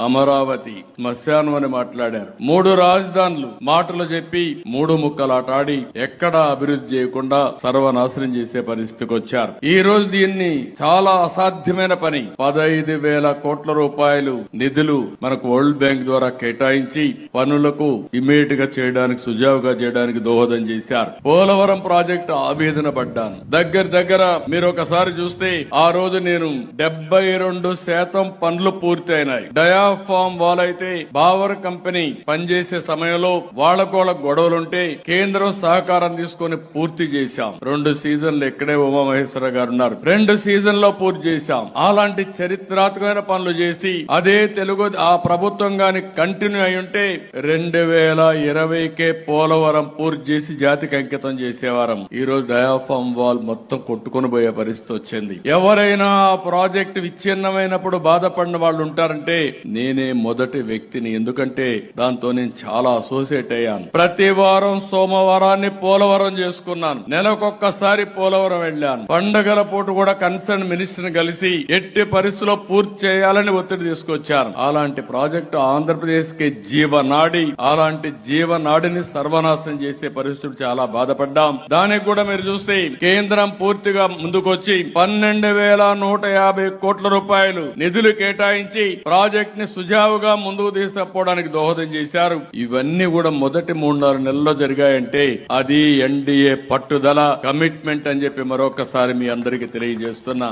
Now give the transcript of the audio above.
అమరావతి శ్మశానం అని మాట్లాడారు. 3 రాజధానులు మాటలు చెప్పి 3 ముక్కలాటాడి ఎక్కడా అభివృద్ధి చేయకుండా సర్వనాశనం చేసే పరిస్థితికి వచ్చారు. ఈ రోజు దీన్ని చాలా అసాధ్యమైన పని 15,000 కోట్ల రూపాయలు నిధులు మనకు వరల్డ్ బ్యాంక్ ద్వారా కేటాయించి పనులకు ఇమీడియట్ గా చేయడానికి సుజావుగా చేయడానికి దోహదం చేశారు. పోలవరం ప్రాజెక్టు ఆవేదన పడ్డాను. దగ్గర మీరు ఒకసారి చూస్తే ఆ రోజు నేను 72% పనులు పూర్తి అయినాయి. డయాఫామ్ వాళ్ళైతే బావర్ కంపెనీ పనిచేసే సమయంలో వాళ్ళకోళ్ళ గొడవలుంటే కేంద్రం సహకారం తీసుకుని పూర్తి చేశాం. 2 సీజన్లు ఇక్కడే ఉమామహేశ్వర గారు ఉన్నారు. 2 సీజన్లో పూర్తి చేశాం. అలాంటి చరిత్రాత్మకమైన పనులు చేసి అదే తెలుగు ఆ ప్రభుత్వం గాని కంటిన్యూ అయి ఉంటే 2020కే పోలవరం పూర్తి చేసి జాతికి అంకితం చేసేవారం. ఈ రోజు డయాఫామ్ వాల్ మొత్తం కొట్టుకుని పోయే పరిస్థితి వచ్చింది. ఎవరైనా ఆ ప్రాజెక్టు విచ్ఛిన్నమైనప్పుడు బాధపడిన వాళ్ళు ఉంటారంటే నేనే మొదటి వ్యక్తిని. ఎందుకంటే దాంతో నేను చాలా అసోసియేట్ అయ్యాను. ప్రతి వారం సోమవారాన్ని పోలవరం చేసుకున్నాను. నెలకొక్కసారి పోలవరం వెళ్లాను. పండగల పూట కూడా కన్సర్న్ మినిస్టర్ కలిసి ఎట్టి పరిస్థితిలో పూర్తి చేయాలని ఒత్తిడి తీసుకొచ్చారు. అలాంటి ప్రాజెక్టు ఆంధ్రప్రదేశ్ కి జీవనాడి. అలాంటి జీవనాడిని సర్వనాశనం చేసే పరిస్థితులు చాలా బాధపడ్డాం. దానికి కూడా మీరు చూస్తే కేంద్రం పూర్తిగా ముందుకొచ్చి 12,150 కోట్ల రూపాయలు నిధులు కేటాయించి ప్రాజెక్ట్ ని సుజావుగా ముందుకు తీసుకుపోవడానికి దోహదం చేశారు. ఇవన్నీ కూడా మొదటి 3-4 నెలల్లో జరిగాయంటే అది ఎన్డీఏ పట్టుదల, కమిట్మెంట్ అని చెప్పి మరొకసారి మీ అందరికీ తెలియజేస్తున్నా.